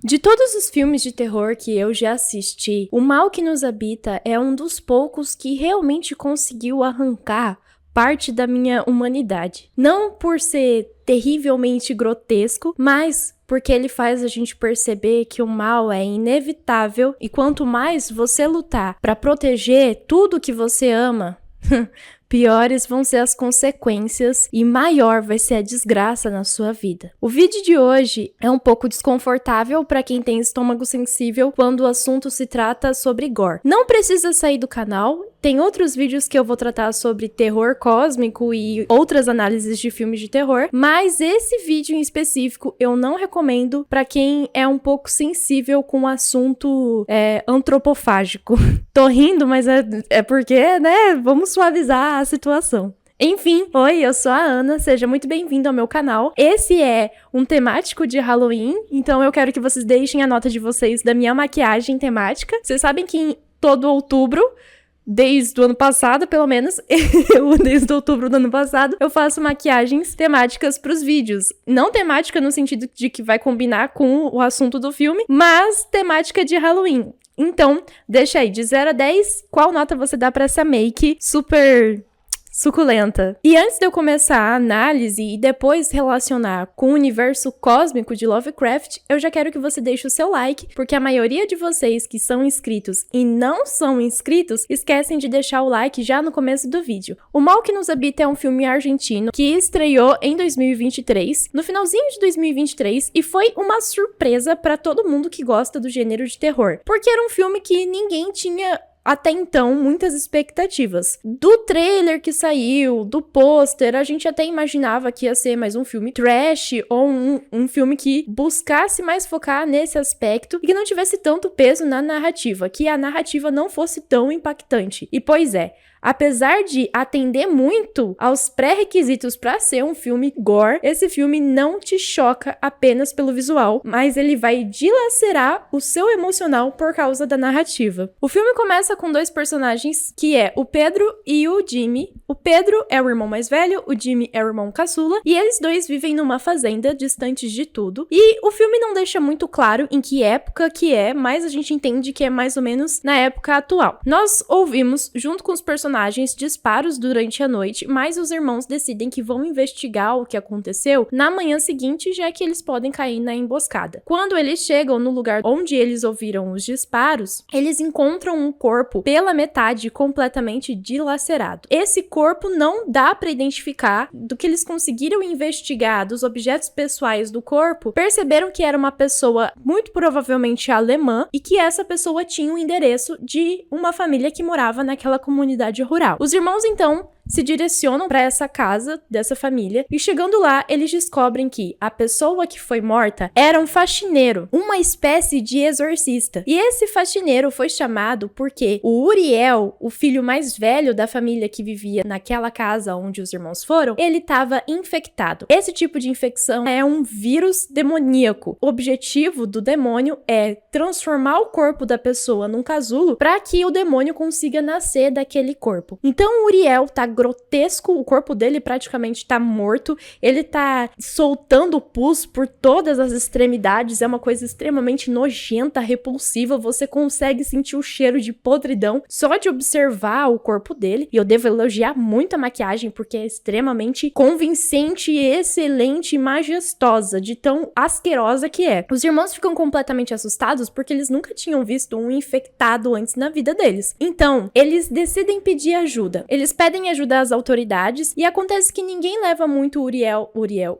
De todos os filmes de terror que eu já assisti, O Mal que Nos Habita é um dos poucos que realmente conseguiu arrancar parte da minha humanidade. Não por ser terrivelmente grotesco, mas porque ele faz a gente perceber que o mal é inevitável e quanto mais você lutar para proteger tudo que você ama, piores vão ser as consequências e maior vai ser a desgraça na sua vida. O vídeo de hoje é um pouco desconfortável para quem tem estômago sensível quando o assunto se trata sobre gore. Não precisa sair do canal. Tem outros vídeos que eu vou tratar sobre terror cósmico e outras análises de filmes de terror, mas esse vídeo em específico eu não recomendo para quem é um pouco sensível com o assunto antropofágico. Tô rindo, mas é porque, né, vamos suavizar a situação. Enfim, oi, eu sou a Ana, seja muito bem-vindo ao meu canal. Esse é um temático de Halloween, então eu quero que vocês deixem a nota de vocês da minha maquiagem temática. Vocês sabem que em todo outubro, desde o ano passado, pelo menos, desde outubro do ano passado, eu faço maquiagens temáticas pros vídeos. Não temática no sentido de que vai combinar com o assunto do filme, mas temática de Halloween. Então, deixa aí, de 0 a 10, qual nota você dá pra essa make super suculenta? E antes de eu começar a análise e depois relacionar com o universo cósmico de Lovecraft, eu já quero que você deixe o seu like, porque a maioria de vocês que são inscritos e não são inscritos, esquecem de deixar o like já no começo do vídeo. O Mal que Nos Habita é um filme argentino que estreou em 2023, no finalzinho de 2023, e foi uma surpresa pra todo mundo que gosta do gênero de terror, porque era um filme que ninguém tinha até então, muitas expectativas. Do trailer que saiu, do pôster, a gente até imaginava que ia ser mais um filme trash ou um filme que buscasse mais focar nesse aspecto e que não tivesse tanto peso na narrativa, que a narrativa não fosse tão impactante. E pois é, apesar de atender muito aos pré-requisitos para ser um filme gore, esse filme não te choca apenas pelo visual, mas ele vai dilacerar o seu emocional por causa da narrativa. O filme começa com dois personagens, que é o Pedro e o Jimmy. O Pedro é o irmão mais velho, o Jimmy é o irmão caçula, e eles dois vivem numa fazenda, distantes de tudo. E o filme não deixa muito claro em que época que é, mas a gente entende que é mais ou menos na época atual. Nós ouvimos, junto com os personagens, disparos durante a noite, mas os irmãos decidem que vão investigar o que aconteceu na manhã seguinte, já que eles podem cair na emboscada. Quando eles chegam no lugar onde eles ouviram os disparos, eles encontram um corpo pela metade completamente dilacerado. Esse corpo não dá para identificar. Do que eles conseguiram investigar dos objetos pessoais do corpo, perceberam que era uma pessoa muito provavelmente alemã e que essa pessoa tinha o endereço de uma família que morava naquela comunidade rural. Os irmãos, então, se direcionam para essa casa dessa família e chegando lá, eles descobrem que a pessoa que foi morta era um faxineiro, uma espécie de exorcista. E esse faxineiro foi chamado porque o Uriel, o filho mais velho da família que vivia naquela casa onde os irmãos foram, ele estava infectado. Esse tipo de infecção é um vírus demoníaco. O objetivo do demônio é transformar o corpo da pessoa num casulo para que o demônio consiga nascer daquele corpo. Então o Uriel tá grotesco, o corpo dele praticamente tá morto, ele tá soltando pus por todas as extremidades, é uma coisa extremamente nojenta, repulsiva, você consegue sentir o cheiro de podridão só de observar o corpo dele, e eu devo elogiar muito a maquiagem, porque é extremamente convincente, excelente e majestosa, de tão asquerosa que é. Os irmãos ficam completamente assustados porque eles nunca tinham visto um infectado antes na vida deles. Então, eles decidem pedir ajuda. Eles pedem ajuda às autoridades e acontece que ninguém leva muito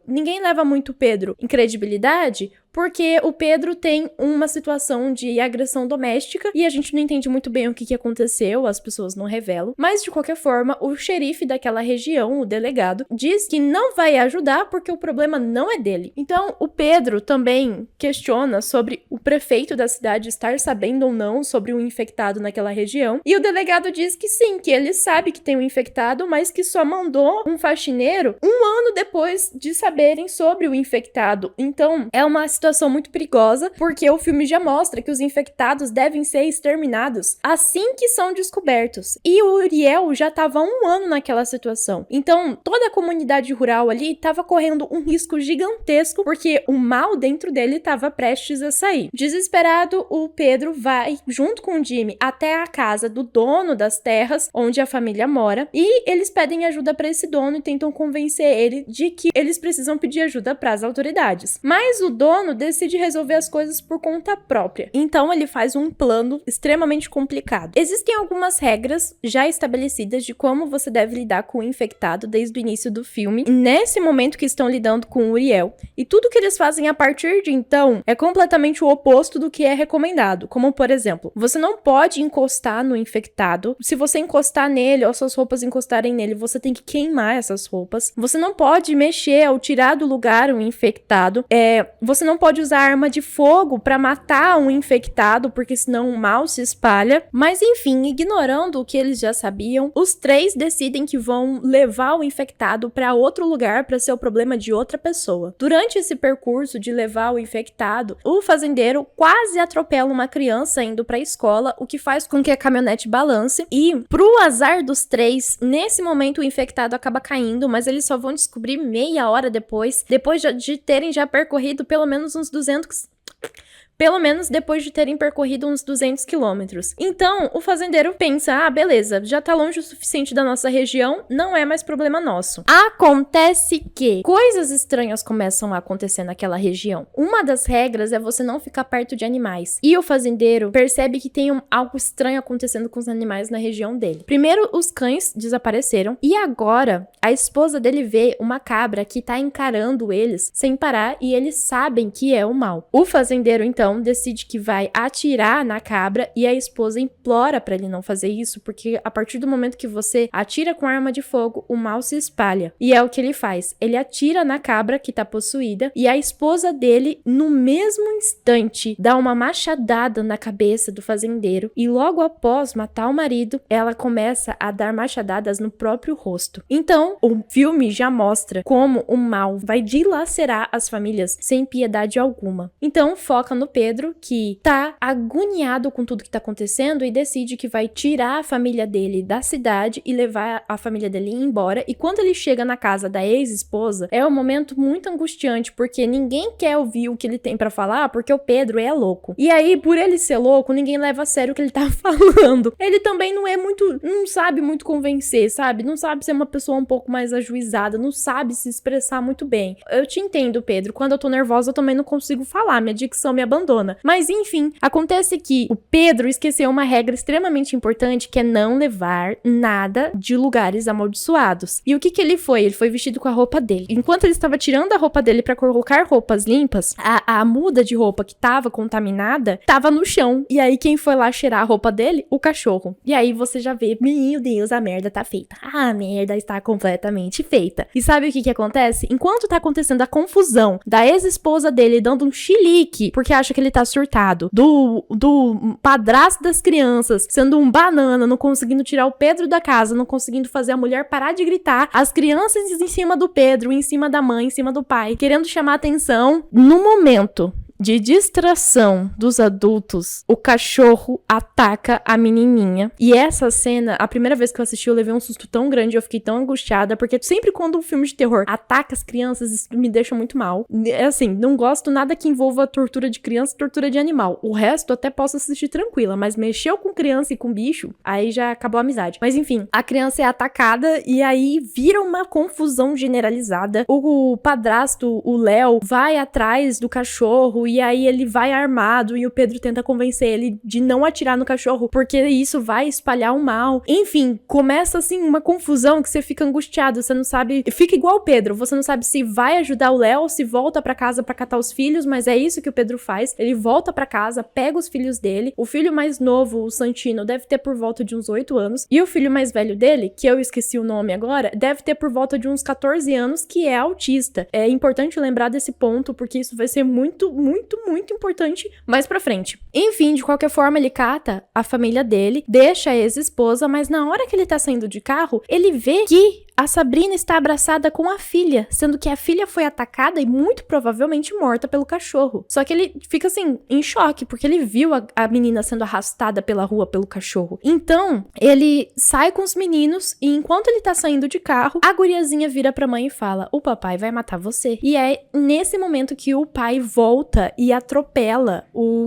ninguém leva muito Pedro em credibilidade, porque o Pedro tem uma situação de agressão doméstica e a gente não entende muito bem o que aconteceu, as pessoas não revelam. Mas, de qualquer forma, o xerife daquela região, o delegado, diz que não vai ajudar porque o problema não é dele. Então, o Pedro também questiona sobre o prefeito da cidade estar sabendo ou não sobre o infectado naquela região. E o delegado diz que sim, que ele sabe que tem um infectado, mas que só mandou um faxineiro um ano depois de saberem sobre o infectado. Então, é uma situação muito perigosa, porque o filme já mostra que os infectados devem ser exterminados assim que são descobertos. E o Uriel já estava há 1 ano naquela situação. Então, toda a comunidade rural ali estava correndo um risco gigantesco, porque o mal dentro dele estava prestes a sair. Desesperado, o Pedro vai, junto com o Jimmy, até a casa do dono das terras, onde a família mora, e eles pedem ajuda para esse dono e tentam convencer ele de que eles precisam pedir ajuda para as autoridades. Mas o dono decide resolver as coisas por conta própria. Então ele faz um plano extremamente complicado. Existem algumas regras já estabelecidas de como você deve lidar com o infectado desde o início do filme, nesse momento que estão lidando com o Uriel. E tudo que eles fazem a partir de então é completamente o oposto do que é recomendado. Como, por exemplo, você não pode encostar no infectado. Se você encostar nele ou suas roupas encostarem nele, você tem que queimar essas roupas. Você não pode mexer ou tirar do lugar um infectado. Você não pode usar arma de fogo para matar um infectado, porque senão o mal se espalha. Mas enfim, ignorando o que eles já sabiam, os 3 decidem que vão levar o infectado para outro lugar para ser o problema de outra pessoa. Durante esse percurso de levar o infectado, o fazendeiro quase atropela uma criança indo para a escola, o que faz com que a caminhonete balance. E pro azar dos 3, nesse momento o infectado acaba caindo, mas eles só vão descobrir meia hora depois de terem já percorrido pelo menos depois de terem percorrido uns 200 quilômetros. Então, o fazendeiro pensa, beleza, já tá longe o suficiente da nossa região, não é mais problema nosso. Acontece que coisas estranhas começam a acontecer naquela região. Uma das regras é você não ficar perto de animais. E o fazendeiro percebe que tem algo estranho acontecendo com os animais na região dele. Primeiro, os cães desapareceram, e agora a esposa dele vê uma cabra que tá encarando eles sem parar, e eles sabem que é o mal. O fazendeiro, então, decide que vai atirar na cabra, e a esposa implora pra ele não fazer isso, porque a partir do momento que você atira com arma de fogo, o mal se espalha. E é o que ele faz. Ele atira na cabra que tá possuída, e a esposa dele, no mesmo instante, dá uma machadada na cabeça do fazendeiro, e logo após matar o marido, ela começa a dar machadadas no próprio rosto. Então, o filme já mostra como o mal vai dilacerar as famílias sem piedade alguma. Então, foca no Pedro, que tá agoniado com tudo que tá acontecendo e decide que vai tirar a família dele da cidade e levar a família dele embora. E quando ele chega na casa da ex-esposa, é um momento muito angustiante, porque ninguém quer ouvir o que ele tem pra falar, porque o Pedro é louco. E aí, por ele ser louco, ninguém leva a sério o que ele tá falando. Ele também não sabe muito convencer, sabe? Não sabe ser uma pessoa um pouco mais ajuizada, não sabe se expressar muito bem. Eu te entendo, Pedro. Quando eu tô nervosa, eu também não consigo falar. Minha dicção me abandona. Mas enfim, acontece que o Pedro esqueceu uma regra extremamente importante, que é não levar nada de lugares amaldiçoados. E o que ele foi? Ele foi vestido com a roupa dele. Enquanto ele estava tirando a roupa dele pra colocar roupas limpas, a muda de roupa que tava contaminada tava no chão. E aí quem foi lá cheirar a roupa dele? O cachorro. E aí você já vê, meu Deus, a merda tá feita. A merda está completamente feita. E sabe o que acontece? Enquanto tá acontecendo a confusão da ex-esposa dele dando um chilique, porque acha que ele tá surtado, do padrasto das crianças sendo um banana, não conseguindo tirar o Pedro da casa, não conseguindo fazer a mulher parar de gritar, as crianças em cima do Pedro, em cima da mãe, em cima do pai, querendo chamar atenção. No momento de distração dos adultos, o cachorro ataca a menininha. E essa cena, a primeira vez que eu assisti, eu levei um susto tão grande, eu fiquei tão angustiada, porque sempre quando um filme de terror ataca as crianças, isso me deixa muito mal. É assim, não gosto nada que envolva tortura de criança e tortura de animal. O resto eu até posso assistir tranquila, mas mexeu com criança e com bicho, aí já acabou a amizade. Mas enfim, a criança é atacada e aí vira uma confusão generalizada. O padrasto, o Léo, vai atrás do cachorro e aí ele vai armado e o Pedro tenta convencer ele de não atirar no cachorro, porque isso vai espalhar o mal. Enfim, começa assim uma confusão que você fica angustiado, você não sabe, fica igual o Pedro, você não sabe se vai ajudar o Léo, se volta pra casa pra catar os filhos, mas é isso que o Pedro faz. Ele volta pra casa, pega os filhos dele, o filho mais novo, o Santino, deve ter por volta de uns 8 anos, e o filho mais velho dele, que eu esqueci o nome agora, deve ter por volta de uns 14 anos, que é autista. É importante lembrar desse ponto, porque isso vai ser muito importante mais pra frente. Enfim, de qualquer forma, ele cata a família dele, deixa a ex-esposa, mas na hora que ele tá saindo de carro, ele vê que a Sabrina está abraçada com a filha, sendo que a filha foi atacada e muito provavelmente morta pelo cachorro. Só que ele fica assim, em choque, porque ele viu a menina sendo arrastada pela rua pelo cachorro. Então, ele sai com os meninos e enquanto ele tá saindo de carro, a guriazinha vira pra mãe e fala: o papai vai matar você. E é nesse momento que o pai volta e atropela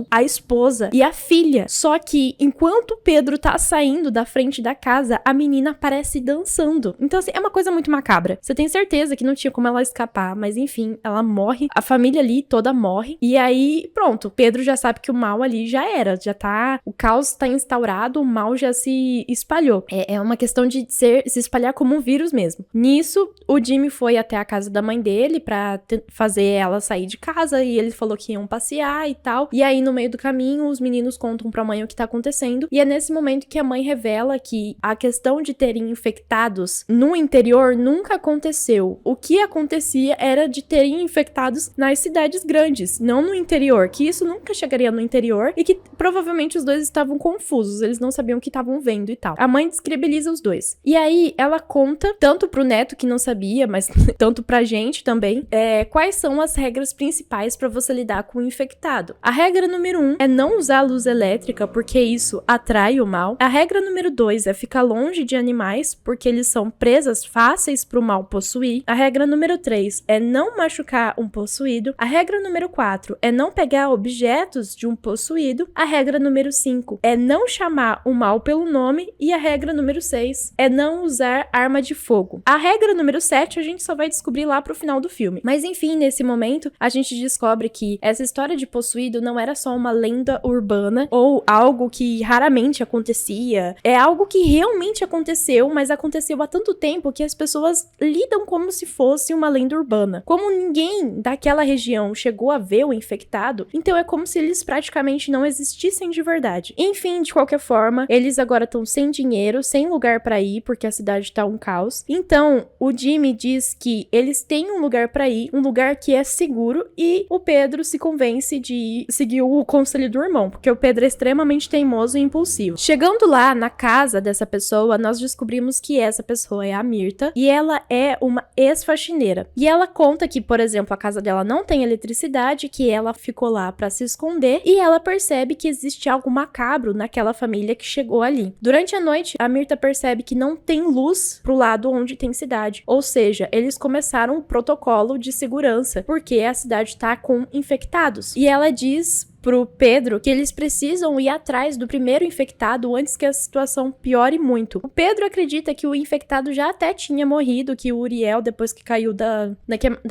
a esposa e a filha. Só que enquanto o Pedro tá saindo da frente da casa, a menina aparece dançando. Então, assim, é uma coisa muito macabra. Você tem certeza que não tinha como ela escapar, mas enfim, ela morre. A família ali toda morre. E aí, pronto, Pedro já sabe que o mal ali já era. Já tá... O caos tá instaurado, o mal já se espalhou. É uma questão de se espalhar como um vírus mesmo. Nisso, o Jimmy foi até a casa da mãe dele pra fazer ela sair de casa e ele falou que iam passear e tal. E aí, no meio do caminho, os meninos contam pra mãe o que tá acontecendo. E é nesse momento que a mãe revela que a questão de terem infectados no interior nunca aconteceu. O que acontecia era de terem infectados nas cidades grandes, não no interior, que isso nunca chegaria no interior e que provavelmente os dois estavam confusos, eles não sabiam o que estavam vendo e tal. A mãe descredibiliza os dois. E aí, ela conta, tanto pro neto que não sabia, mas tanto pra gente também, quais são as regras principais pra você lidar com o infectado. A regra número 1 é não usar luz elétrica, porque isso atrai o mal. A regra número 2 é ficar longe de animais, porque eles são presas fáceis pro mal possuir. A regra número 3 é não machucar um possuído. A regra número 4 é não pegar objetos de um possuído. A regra número 5 é não chamar o mal pelo nome. E a regra número 6 é não usar arma de fogo. A regra número 7 a gente só vai descobrir lá pro final do filme. Mas enfim, nesse momento, a gente descobre que essa história de possuído não era só uma lenda urbana ou algo que raramente acontecia. É algo que realmente aconteceu, mas aconteceu há tanto tempo que as pessoas lidam como se fosse uma lenda urbana. Como ninguém daquela região chegou a ver o infectado, então é como se eles praticamente não existissem de verdade. Enfim, de qualquer forma, eles agora estão sem dinheiro, sem lugar pra ir, porque a cidade tá um caos. Então, o Jimmy diz que eles têm um lugar pra ir, um lugar que é seguro, e o Pedro se convence de seguir o conselho do irmão, porque o Pedro é extremamente teimoso e impulsivo. Chegando lá na casa dessa pessoa, nós descobrimos que essa pessoa é a Mirta, e ela é uma ex-faxineira. E ela conta que, por exemplo, a casa dela não tem eletricidade, que ela ficou lá pra se esconder, e ela percebe que existe algo macabro naquela família que chegou ali. Durante a noite, a Mirta percebe que não tem luz pro lado onde tem cidade, ou seja, eles começaram um protocolo de segurança, porque a cidade tá com infectados. E ela diz pro Pedro que eles precisam ir atrás do primeiro infectado antes que a situação piore muito. O Pedro acredita que o infectado já até tinha morrido, que o Uriel, depois que caiu da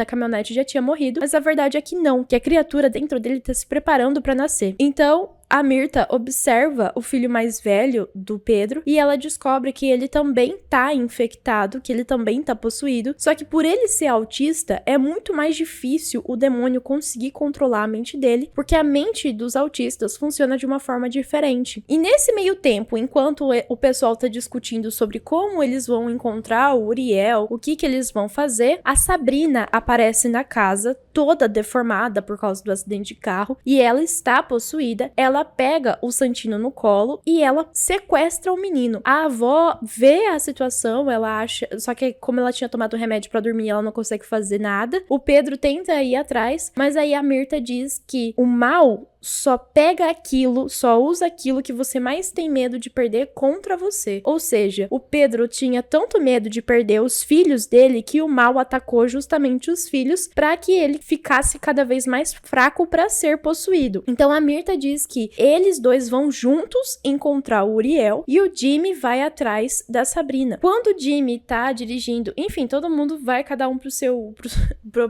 caminhonete, já tinha morrido, mas a verdade é que não, que a criatura dentro dele tá se preparando pra nascer. Então, a Mirta observa o filho mais velho do Pedro e ela descobre que ele também tá infectado, que ele também tá possuído, só que por ele ser autista, é muito mais difícil o demônio conseguir controlar a mente dele, porque a mente dos autistas funciona de uma forma diferente. E nesse meio tempo, enquanto o pessoal tá discutindo sobre como eles vão encontrar o Uriel, o que eles vão fazer, a Sabrina aparece na casa, toda deformada por causa do acidente de carro, e ela está possuída. Ela pega o Santino no colo e ela sequestra o menino. A avó vê a situação, ela acha... Só que como ela tinha tomado remédio pra dormir, ela não consegue fazer nada. O Pedro tenta ir atrás, mas aí a Mirta diz que o mal só pega aquilo, só usa aquilo que você mais tem medo de perder contra você. Ou seja, o Pedro tinha tanto medo de perder os filhos dele que o mal atacou justamente os filhos para que ele ficasse cada vez mais fraco para ser possuído. Então a Mirta diz que eles dois vão juntos encontrar o Uriel e o Jimmy vai atrás da Sabrina. Quando o Jimmy tá dirigindo, enfim, todo mundo vai cada um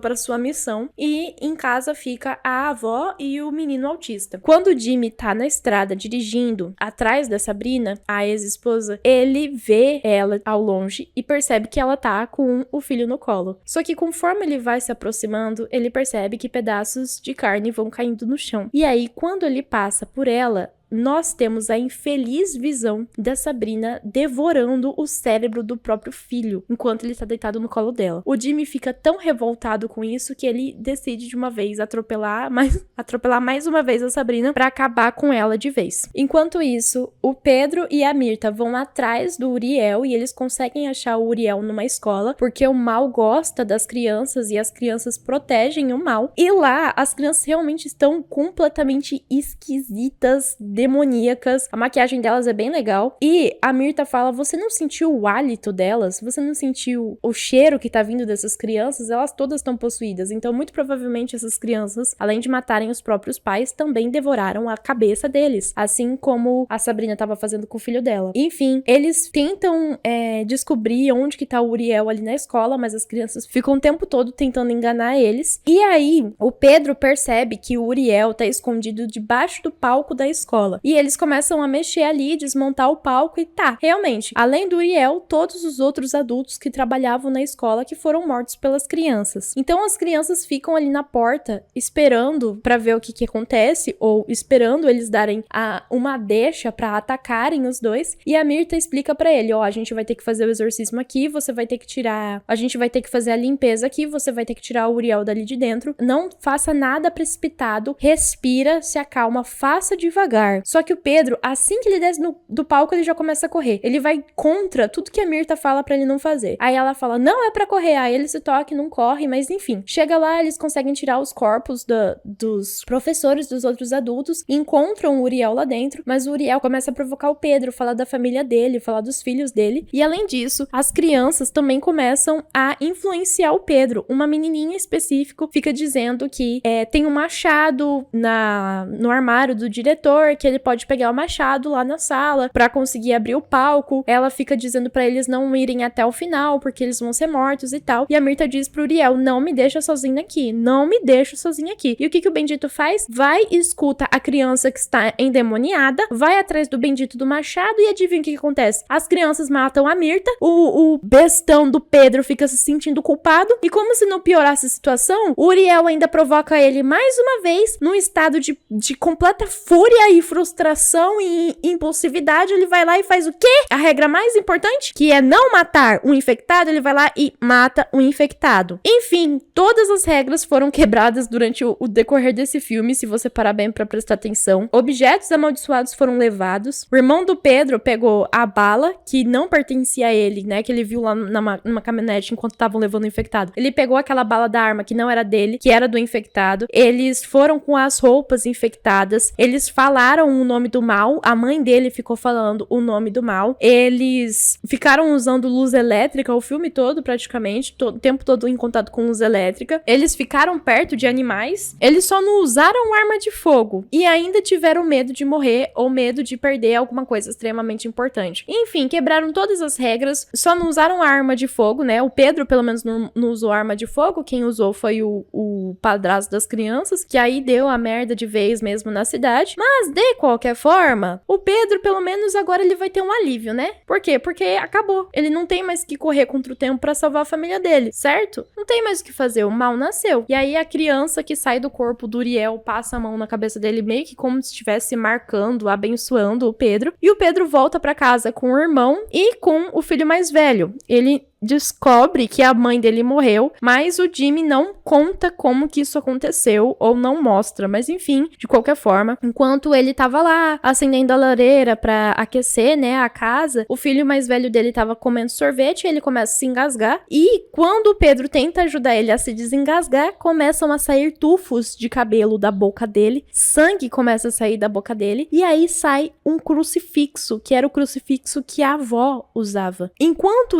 para sua missão e em casa fica a avó e o menino autista. Quando o Jimmy tá na estrada dirigindo atrás da Sabrina, a ex-esposa, ele vê ela ao longe e percebe que ela tá com o filho no colo. Só que conforme ele vai se aproximando, ele percebe que pedaços de carne vão caindo no chão. E aí, quando ele passa por ela, nós temos a infeliz visão da Sabrina devorando o cérebro do próprio filho, enquanto ele tá deitado no colo dela. O Jimmy fica tão revoltado com isso que ele decide de uma vez atropelar mais uma vez a Sabrina pra acabar com ela de vez. Enquanto isso, o Pedro e a Mirtha vão atrás do Uriel e eles conseguem achar o Uriel numa escola, porque o mal gosta das crianças e as crianças protegem o mal. E lá, as crianças realmente estão completamente esquisitas, demoníacas. A maquiagem delas é bem legal. E a Mirtha fala, você não sentiu o hálito delas? Você não sentiu o cheiro que tá vindo dessas crianças? Elas todas estão possuídas. Então, muito provavelmente, essas crianças, além de matarem os próprios pais, também devoraram a cabeça deles. Assim como a Sabrina tava fazendo com o filho dela. Enfim, eles tentam descobrir onde que tá o Uriel ali na escola, mas as crianças ficam o tempo todo tentando enganar eles. E aí, o Pedro percebe que o Uriel tá escondido debaixo do palco da escola. E eles começam a mexer ali, desmontar o palco e tá, realmente, além do Uriel, todos os outros adultos que trabalhavam na escola que foram mortos pelas crianças. Então as crianças ficam ali na porta esperando pra ver o que acontece, ou esperando eles darem uma deixa pra atacarem os dois. E a Mirtha explica pra ele, a gente vai ter que fazer o exorcismo aqui, você vai ter que tirar, a gente vai ter que fazer a limpeza aqui, você vai ter que tirar o Uriel dali de dentro. Não faça nada precipitado, respira, se acalma, faça devagar. Só que o Pedro, assim que ele desce do palco, ele já começa a correr. Ele vai contra tudo que a Mirtha fala pra ele não fazer. Aí ela fala, não é pra correr. Aí ele se toca e não corre, mas enfim. Chega lá, eles conseguem tirar os corpos dos professores, dos outros adultos, e encontram o Uriel lá dentro, mas o Uriel começa a provocar o Pedro, falar da família dele, falar dos filhos dele, e além disso, as crianças também começam a influenciar o Pedro. Uma menininha específica fica dizendo que tem um machado no armário do diretor, que ele pode pegar o machado lá na sala pra conseguir abrir o palco. Ela fica dizendo pra eles não irem até o final, porque eles vão ser mortos e tal. E a Mirtha diz pro Uriel, não me deixa sozinha aqui, não me deixa sozinha aqui. E o que o Bendito faz? Vai e escuta a criança que está endemoniada, vai atrás do Bendito do machado e adivinha o que acontece? As crianças matam a Mirtha, o bestão do Pedro fica se sentindo culpado, e como se não piorasse a situação, o Uriel ainda provoca ele mais uma vez, num estado de completa fúria e frustração e impulsividade. Ele vai lá e faz o quê? A regra mais importante, que é não matar um infectado, ele vai lá e mata o infectado. Enfim, todas as regras foram quebradas durante o decorrer desse filme, se você parar bem pra prestar atenção. Objetos amaldiçoados foram levados. O irmão do Pedro pegou a bala, que não pertencia a ele, né, que ele viu lá numa caminhonete enquanto estavam levando o infectado. Ele pegou aquela bala da arma que não era dele, que era do infectado. Eles foram com as roupas infectadas. Eles falaram o nome do mal. A mãe dele ficou falando o nome do mal. Eles ficaram usando luz elétrica o filme todo, praticamente. O tempo todo em contato com luz elétrica. Eles ficaram perto de animais. Eles só não usaram arma de fogo. E ainda tiveram medo de morrer ou medo de perder alguma coisa extremamente importante. Enfim, quebraram todas as regras. Só não usaram arma de fogo, né? O Pedro, pelo menos, não usou arma de fogo. Quem usou foi o padrasto das crianças, que aí deu a merda de vez mesmo na cidade. Mas, de qualquer forma, o Pedro, pelo menos, agora ele vai ter um alívio, né? Por quê? Porque acabou. Ele não tem mais que correr contra o tempo pra salvar a família dele, certo? Não tem mais o que fazer. O mal nasceu. E aí a criança que sai do corpo do Uriel passa a mão na cabeça dele, meio que como se estivesse marcando, abençoando o Pedro. E o Pedro volta pra casa com o irmão e com o filho mais velho. Ele descobre que a mãe dele morreu, mas o Jimmy não conta como que isso aconteceu, ou não mostra, mas enfim, de qualquer forma, enquanto ele tava lá acendendo a lareira pra aquecer, né, a casa, o filho mais velho dele tava comendo sorvete e ele começa a se engasgar, e quando o Pedro tenta ajudar ele a se desengasgar, começam a sair tufos de cabelo da boca dele, sangue começa a sair da boca dele, e aí sai um crucifixo, que era o crucifixo que a avó usava. Enquanto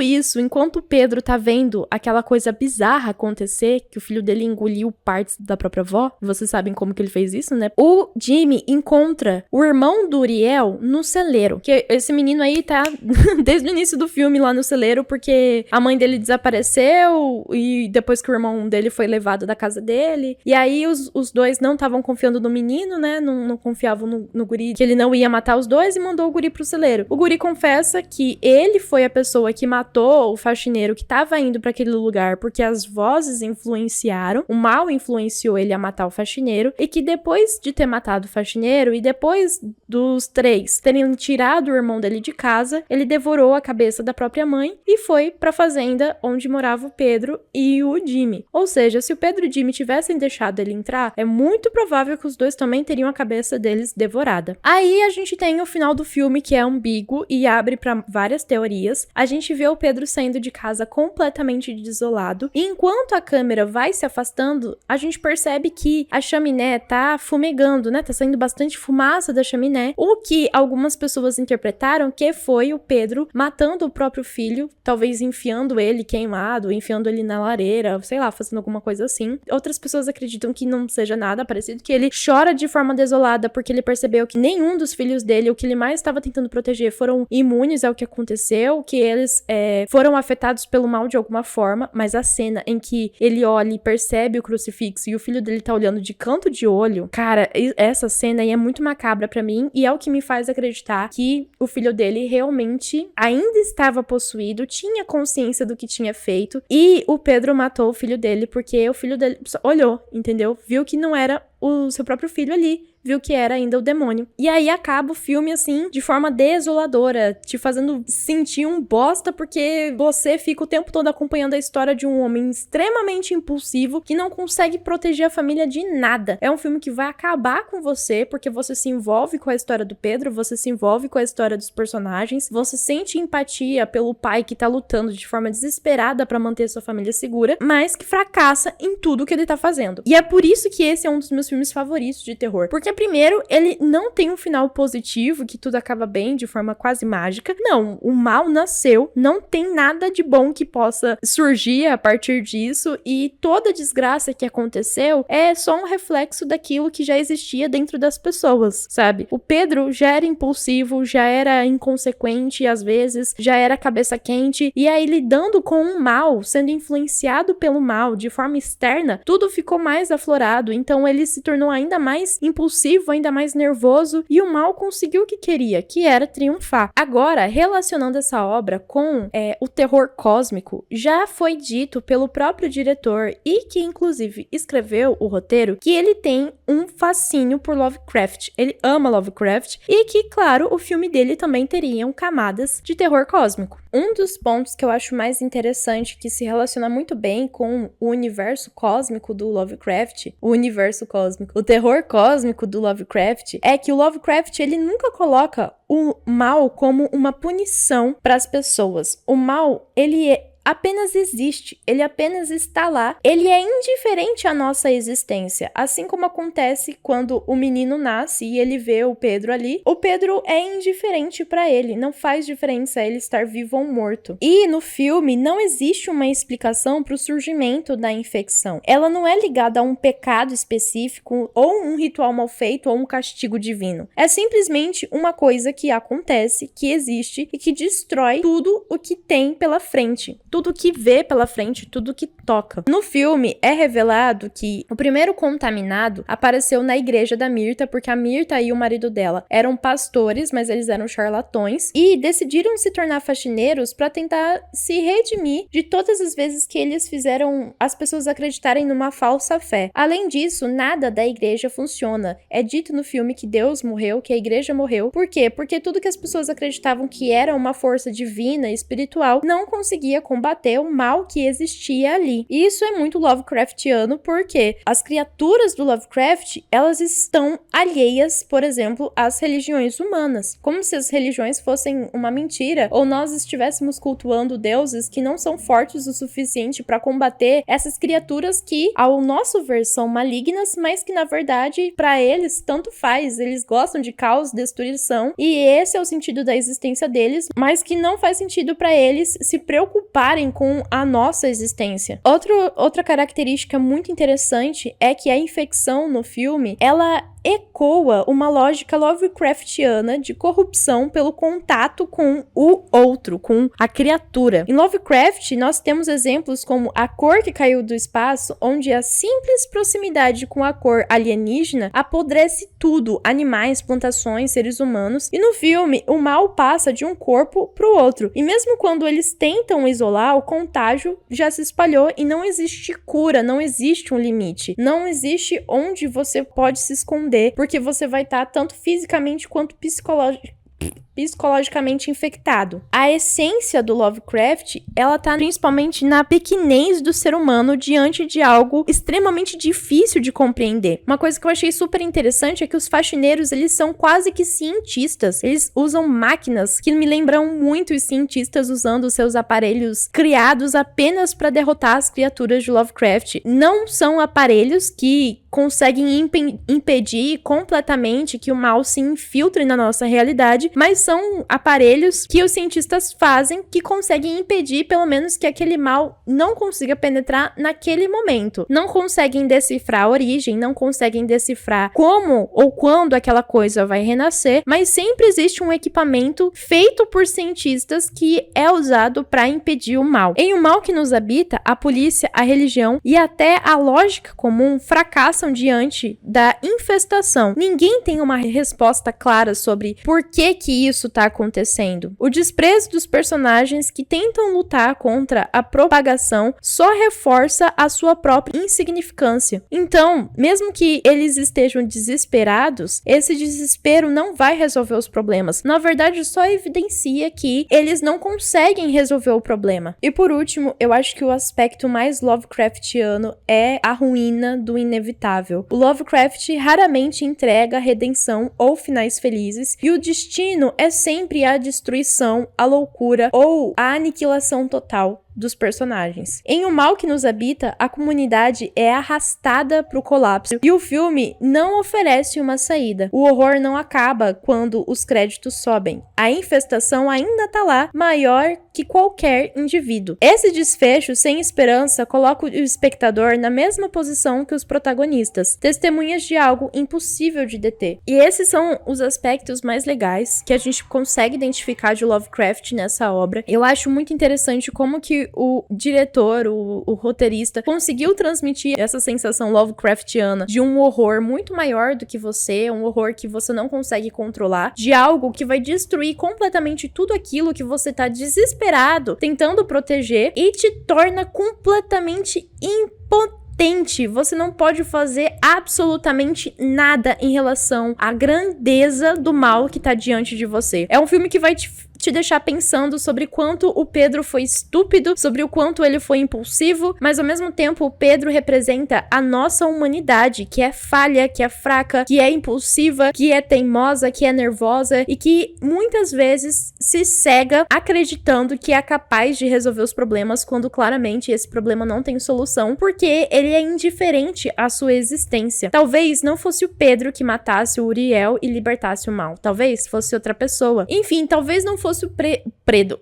o Pedro tá vendo aquela coisa bizarra acontecer, que o filho dele engoliu partes da própria avó, vocês sabem como que ele fez isso, né? O Jimmy encontra o irmão do Uriel no celeiro, que esse menino aí tá desde o início do filme lá no celeiro, porque a mãe dele desapareceu, e depois que o irmão dele foi levado da casa dele, e aí os dois não estavam confiando no menino, né? Não confiavam no guri, que ele não ia matar os dois, e mandou o guri pro celeiro. O guri confessa que ele foi a pessoa que matou o faxineiro que tava indo pra aquele lugar porque as vozes influenciaram, o mal influenciou ele a matar o faxineiro, e que depois de ter matado o faxineiro e depois dos 3 terem tirado o irmão dele de casa, ele devorou a cabeça da própria mãe e foi pra fazenda onde morava o Pedro e o Jimmy. Ou seja, se o Pedro e o Jimmy tivessem deixado ele entrar, é muito provável que os dois também teriam a cabeça deles devorada. Aí a gente tem o final do filme, que é ambíguo e abre pra várias teorias. A gente vê o Pedro saindo de casa completamente desolado, e enquanto a câmera vai se afastando, a gente percebe que a chaminé tá fumegando, né? Tá saindo bastante fumaça da chaminé, o que algumas pessoas interpretaram que foi o Pedro matando o próprio filho, talvez enfiando ele queimado, enfiando ele na lareira, sei lá, fazendo alguma coisa assim. Outras pessoas acreditam que não seja nada parecido, que ele chora de forma desolada porque ele percebeu que nenhum dos filhos dele, o que ele mais estava tentando proteger, foram imunes ao que aconteceu, que eles foram afetados pelo mal de alguma forma, mas a cena em que ele olha e percebe o crucifixo e o filho dele tá olhando de canto de olho, cara, essa cena aí é muito macabra pra mim, e é o que me faz acreditar que o filho dele realmente ainda estava possuído, tinha consciência do que tinha feito, e o Pedro matou o filho dele porque o filho dele olhou, entendeu? Viu que não era o seu próprio filho ali, viu que era ainda o demônio. E aí acaba o filme, assim, de forma desoladora, te fazendo sentir um bosta, porque você fica o tempo todo acompanhando a história de um homem extremamente impulsivo, que não consegue proteger a família de nada. É um filme que vai acabar com você, porque você se envolve com a história do Pedro, você se envolve com a história dos personagens, você sente empatia pelo pai que tá lutando de forma desesperada pra manter sua família segura, mas que fracassa em tudo que ele tá fazendo. E é por isso que esse é um dos meus filmes favoritos de terror, porque primeiro, ele não tem um final positivo, que tudo acaba bem de forma quase mágica. Não, o mal nasceu, não tem nada de bom que possa surgir a partir disso, e toda desgraça que aconteceu é só um reflexo daquilo que já existia dentro das pessoas, sabe? O Pedro já era impulsivo, já era inconsequente às vezes, já era cabeça quente, e aí lidando com o mal, sendo influenciado pelo mal de forma externa, tudo ficou mais aflorado, então ele se tornou ainda mais impulsivo, ainda mais nervoso, e o mal conseguiu o que queria, que era triunfar. Agora, relacionando essa obra com o terror cósmico, já foi dito pelo próprio diretor, e que inclusive escreveu o roteiro, que ele tem um fascínio por Lovecraft. Ele ama Lovecraft, e que, claro, o filme dele também teriam camadas de terror cósmico. Um dos pontos que eu acho mais interessante, que se relaciona muito bem com o universo cósmico do Lovecraft, o terror cósmico do Lovecraft, é que o Lovecraft, ele nunca coloca o mal como uma punição para as pessoas. O mal, ele apenas existe, ele apenas está lá, ele é indiferente à nossa existência, assim como acontece quando o menino nasce e ele vê o Pedro ali, o Pedro é indiferente para ele, não faz diferença ele estar vivo ou morto. E no filme não existe uma explicação para o surgimento da infecção, ela não é ligada a um pecado específico, ou um ritual mal feito, ou um castigo divino, é simplesmente uma coisa que acontece, que existe e que destrói tudo o que tem pela frente, tudo que vê pela frente, tudo que toca. No filme, é revelado que o primeiro contaminado apareceu na igreja da Mirta, porque a Mirta e o marido dela eram pastores, mas eles eram charlatões, e decidiram se tornar faxineiros para tentar se redimir de todas as vezes que eles fizeram as pessoas acreditarem numa falsa fé. Além disso, nada da igreja funciona. É dito no filme que Deus morreu, que a igreja morreu. Por quê? Porque tudo que as pessoas acreditavam que era uma força divina, espiritual, não conseguia combater o mal que existia ali. E isso é muito Lovecraftiano, porque as criaturas do Lovecraft, elas estão alheias, por exemplo, às religiões humanas, como se as religiões fossem uma mentira, ou nós estivéssemos cultuando deuses que não são fortes o suficiente para combater essas criaturas que, ao nosso ver, são malignas, mas que na verdade, para eles, tanto faz, eles gostam de caos, destruição, e esse é o sentido da existência deles, mas que não faz sentido para eles se preocuparem com a nossa existência. Outra característica muito interessante é que a infecção no filme, ela ecoa uma lógica Lovecraftiana de corrupção pelo contato com o outro, com a criatura. Em Lovecraft, nós temos exemplos como A Cor que Caiu do Espaço, onde a simples proximidade com a cor alienígena apodrece tudo, animais, plantações, seres humanos, e no filme, o mal passa de um corpo para o outro, e mesmo quando eles tentam isolar, o contágio já se espalhou e não existe cura, não existe um limite, não existe onde você pode se esconder, porque você vai estar tanto fisicamente quanto psicologicamente infectado. A essência do Lovecraft, ela tá principalmente na pequenez do ser humano diante de algo extremamente difícil de compreender. Uma coisa que eu achei super interessante é que os faxineiros, eles são quase que cientistas. Eles usam máquinas que me lembram muito os cientistas usando seus aparelhos criados apenas para derrotar as criaturas de Lovecraft. Não são aparelhos que conseguem impedir completamente que o mal se infiltre na nossa realidade, mas são aparelhos que os cientistas fazem que conseguem impedir, pelo menos, que aquele mal não consiga penetrar naquele momento. Não conseguem decifrar a origem, não conseguem decifrar como ou quando aquela coisa vai renascer, mas sempre existe um equipamento feito por cientistas que é usado para impedir o mal. Em O Mal que Nos Habita, a polícia, a religião e até a lógica comum fracassam diante da infestação. Ninguém tem uma resposta clara sobre por que isso tá acontecendo. O desprezo dos personagens que tentam lutar contra a propagação só reforça a sua própria insignificância. Então, mesmo que eles estejam desesperados, esse desespero não vai resolver os problemas. Na verdade, só evidencia que eles não conseguem resolver o problema. E por último, eu acho que o aspecto mais Lovecraftiano é a ruína do inevitável. O Lovecraft raramente entrega redenção ou finais felizes, e o destino é sempre a destruição, a loucura ou a aniquilação total dos personagens. Em O Mal que Nos Habita, a comunidade é arrastada pro colapso e o filme não oferece uma saída. O horror não acaba quando os créditos sobem. A infestação ainda tá lá, maior que qualquer indivíduo. Esse desfecho sem esperança coloca o espectador na mesma posição que os protagonistas, testemunhas de algo impossível de deter. E esses são os aspectos mais legais que a gente consegue identificar de Lovecraft nessa obra. Eu acho muito interessante como que o diretor, o roteirista, conseguiu transmitir essa sensação Lovecraftiana de um horror muito maior do que você, um horror que você não consegue controlar, de algo que vai destruir completamente tudo aquilo que você tá desesperado tentando proteger e te torna completamente impotente. Você não pode fazer absolutamente nada em relação à grandeza do mal que tá diante de você. É um filme que vai te deixar pensando sobre quanto o Pedro foi estúpido, sobre o quanto ele foi impulsivo, mas ao mesmo tempo o Pedro representa a nossa humanidade, que é falha, que é fraca, que é impulsiva, que é teimosa, que é nervosa e que muitas vezes se cega acreditando que é capaz de resolver os problemas quando claramente esse problema não tem solução, porque ele é indiferente à sua existência. Talvez não fosse o Pedro que matasse o Uriel e libertasse o mal. Talvez fosse outra pessoa. Enfim, talvez não fosse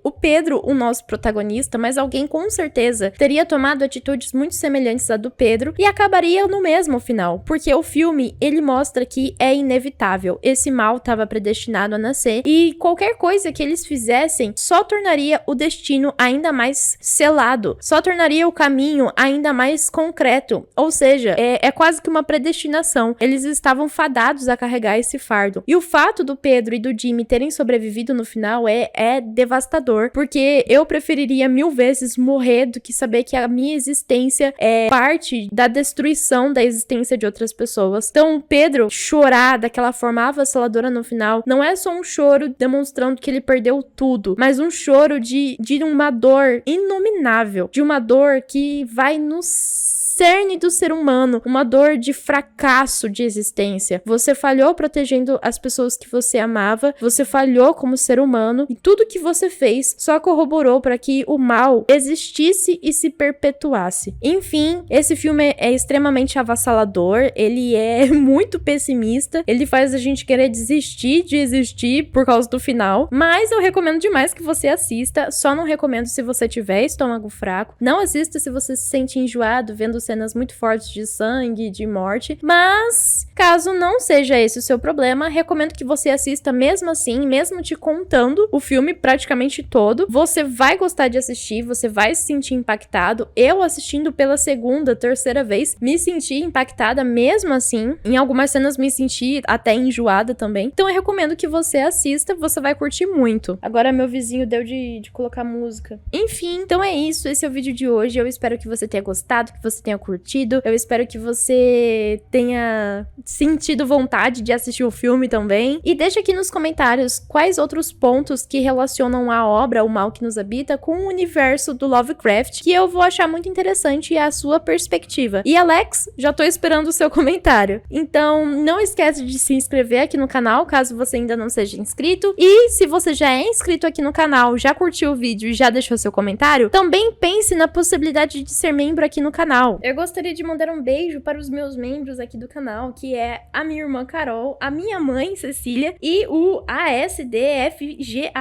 o Pedro, o nosso protagonista, mas alguém com certeza teria tomado atitudes muito semelhantes à do Pedro e acabaria no mesmo final, porque o filme, ele mostra que é inevitável, esse mal estava predestinado a nascer e qualquer coisa que eles fizessem só tornaria o destino ainda mais selado, só tornaria o caminho ainda mais concreto, ou seja, é quase que uma predestinação, eles estavam fadados a carregar esse fardo. E o fato do Pedro e do Jimmy terem sobrevivido no final é devastador, porque eu preferiria 1000 vezes morrer do que saber que a minha existência é parte da destruição da existência de outras pessoas. Então, o Pedro chorar daquela forma avassaladora no final não é só um choro demonstrando que ele perdeu tudo, mas um choro de uma dor inominável, de uma dor que vai no cerne do ser humano, uma dor de fracasso de existência. Você falhou protegendo as pessoas que você amava, você falhou como ser humano e tudo que você fez só corroborou para que o mal existisse e se perpetuasse. Enfim, esse filme é extremamente avassalador, ele é muito pessimista, ele faz a gente querer desistir de existir por causa do final, mas eu recomendo demais que você assista, só não recomendo se você tiver estômago fraco, não assista se você se sente enjoado vendo cenas cenas muito fortes de sangue, de morte, mas caso não seja esse o seu problema, recomendo que você assista mesmo assim, mesmo te contando o filme praticamente todo. Você vai gostar de assistir, você vai se sentir impactado. Eu assistindo pela segunda, terceira vez, me senti impactada mesmo assim. Em algumas cenas me senti até enjoada também. Então eu recomendo que você assista, você vai curtir muito. Agora meu vizinho deu de colocar música. Enfim, então é isso, esse é o vídeo de hoje. Eu espero que você tenha gostado, que você tenha curtido. Eu espero que você tenha sentido vontade de assistir o filme também. E deixa aqui nos comentários quais outros pontos que relacionam a obra O Mal que Nos Habita com o universo do Lovecraft, que eu vou achar muito interessante a sua perspectiva. E Alex, já tô esperando o seu comentário. Então, não esquece de se inscrever aqui no canal, caso você ainda não seja inscrito. E se você já é inscrito aqui no canal, já curtiu o vídeo e já deixou seu comentário, também pense na possibilidade de ser membro aqui no canal. Eu gostaria de mandar um beijo para os meus membros aqui do canal, que é a minha irmã Carol, a minha mãe Cecília e o ASDFGH.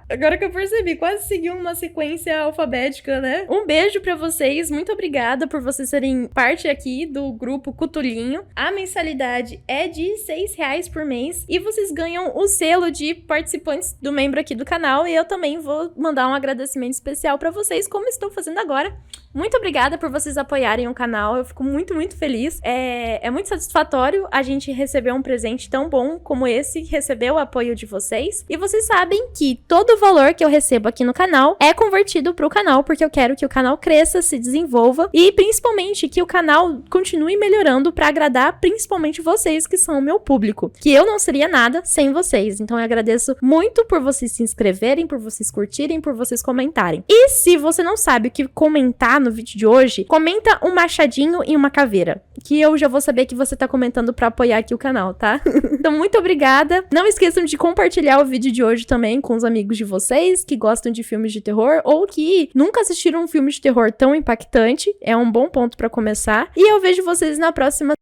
Agora que eu percebi, quase seguiu uma sequência alfabética, né? Um beijo pra vocês, muito obrigada por vocês serem parte aqui do grupo Cutulinho. A mensalidade é de R$6 por mês e vocês ganham o selo de participantes do membro aqui do canal, e eu também vou mandar um agradecimento especial pra vocês, como estou fazendo agora. Muito obrigada por vocês apoiarem o canal, eu fico muito, muito feliz. É muito satisfatório a gente receber um presente tão bom como esse, receber o apoio de vocês. E vocês sabem que todo o valor que eu recebo aqui no canal é convertido pro canal, porque eu quero que o canal cresça, se desenvolva e principalmente que o canal continue melhorando pra agradar principalmente vocês, que são o meu público. Que eu não seria nada sem vocês. Então eu agradeço muito por vocês se inscreverem, por vocês curtirem, por vocês comentarem. E se você não sabe o que comentar no vídeo de hoje, comenta um machadinho e uma caveira, que eu já vou saber que você tá comentando pra apoiar aqui o canal, tá? Então, muito obrigada. Não esqueçam de compartilhar o vídeo de hoje também com os amigos de vocês que gostam de filmes de terror ou que nunca assistiram um filme de terror tão impactante. É um bom ponto pra começar. E eu vejo vocês na próxima